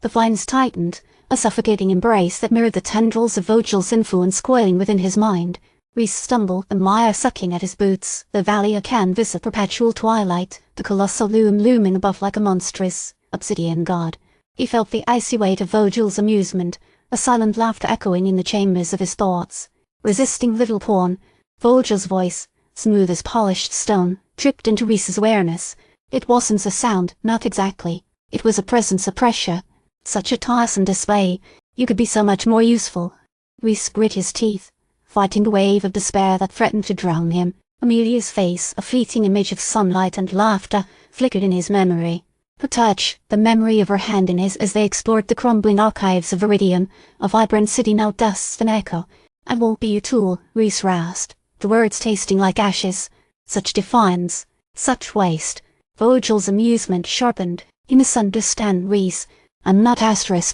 The vines tightened, a suffocating embrace that mirrored the tendrils of Vogel's influence coiling within his mind. Rhys stumbled, the mire sucking at his boots, the valley a canvas of perpetual twilight, the colossal loom looming above like a monstrous, obsidian god. He felt the icy weight of Vogel's amusement, a silent laughter echoing in the chambers of his thoughts. Resisting little pawn, Vogel's voice, smooth as polished stone, dripped into Rhys's awareness. It wasn't a sound, not exactly. It was a presence, a pressure. Such a tiresome display. You could be so much more useful. Rhys grit his teeth, fighting the wave of despair that threatened to drown him. Amelia's face, a fleeting image of sunlight and laughter, flickered in his memory. Her touch, the memory of her hand in his as they explored the crumbling archives of Viridian, a vibrant city now dust and echo. "I won't be your tool," Rhys rasped, the words tasting like ashes. Such defiance, such waste. Vogel's amusement sharpened. "You misunderstand, Rhys. I'm not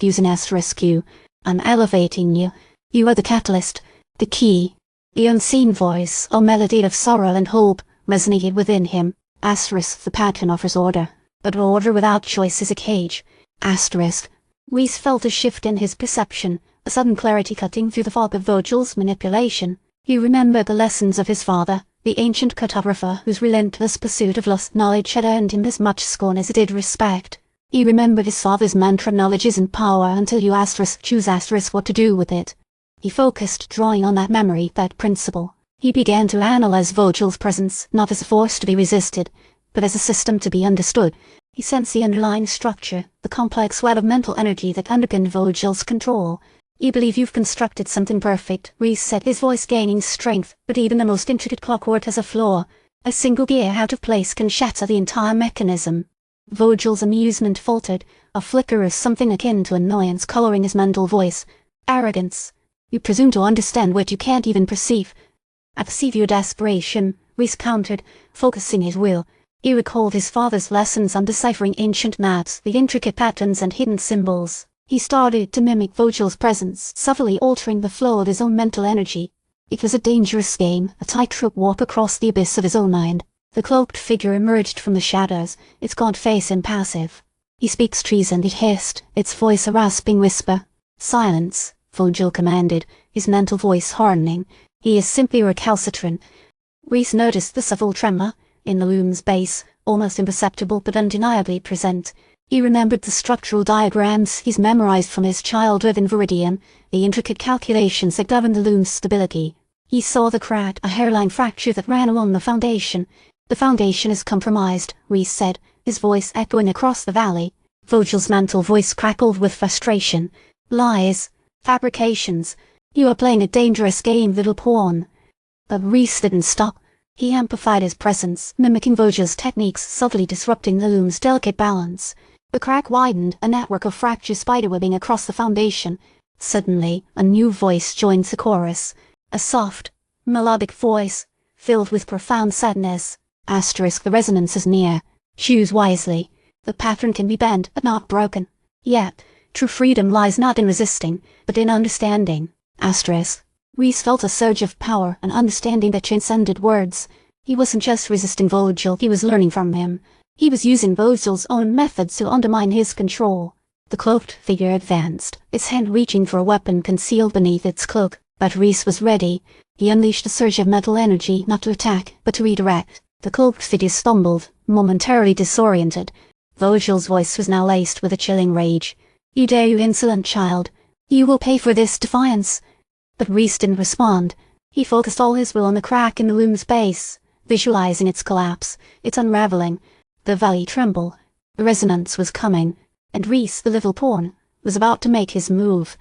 using *Q. I'm elevating you. You are the catalyst, the key." The unseen voice, a melody of sorrow and hope, resonated within him. The pattern offers order, but order without choice is a cage. Rhys felt a shift in his perception, a sudden clarity cutting through the fog of Vogel's manipulation. He remembered the lessons of his father, the ancient cartographer whose relentless pursuit of lost knowledge had earned him as much scorn as it did respect. He remembered his father's mantra, "Knowledge isn't power until you choose what to do with it." He focused, drawing on that memory, that principle. He began to analyze Vogel's presence, not as a force to be resisted, but as a system to be understood. He sensed the underlying structure, the complex web of mental energy that underpinned Vogel's control. "You believe you've constructed something perfect," Rhys said, his voice gaining strength, "but even the most intricate clockwork has a flaw. A single gear out of place can shatter the entire mechanism." Vogel's amusement faltered, a flicker of something akin to annoyance coloring his mental voice. "Arrogance. You presume to understand what you can't even perceive." "I perceive your desperation," Rhys countered, focusing his will. He recalled his father's lessons on deciphering ancient maps, the intricate patterns and hidden symbols. He started to mimic Vogel's presence, subtly altering the flow of his own mental energy. It was a dangerous game, a tightrope walk across the abyss of his own mind. The cloaked figure emerged from the shadows, its gaunt face impassive. "He speaks treason," it hissed, its voice a rasping whisper. "Silence," Vogel commanded, his mental voice hardening. "He is simply recalcitrant." Rhys noticed the subtle tremor in the loom's base, almost imperceptible but undeniably present. He remembered the structural diagrams he's memorized from his childhood in Viridian, the intricate calculations that governed the loom's stability. He saw the crack, a hairline fracture that ran along the foundation. "The foundation is compromised," Rhys said, his voice echoing across the valley. Vogel's mental voice crackled with frustration. "Lies. Fabrications. You are playing a dangerous game, little pawn." But Rhys didn't stop. He amplified his presence, mimicking Vogel's techniques, subtly disrupting the loom's delicate balance. The crack widened, a network of fracture spiderwebbing across the foundation. Suddenly, a new voice joined the chorus. A soft, melodic voice, filled with profound sadness. "The resonance is near. Choose wisely. The pattern can be bent, but not broken. Yet, true freedom lies not in resisting, but in understanding." Rhys felt a surge of power, an understanding that transcended words. He wasn't just resisting Vogel, he was learning from him. He was using Vogel's own methods to undermine his control. The cloaked figure advanced, its hand reaching for a weapon concealed beneath its cloak, but Rhys was ready. He unleashed a surge of mental energy, not to attack, but to redirect. The cloaked figure stumbled, momentarily disoriented. Vogel's voice was now laced with a chilling rage. "You dare, you insolent child. You will pay for this defiance." But Rhys didn't respond. He focused all his will on the crack in the loom's base, visualizing its collapse, its unraveling. The valley trembled. The resonance was coming, and Rhys, the little pawn, was about to make his move.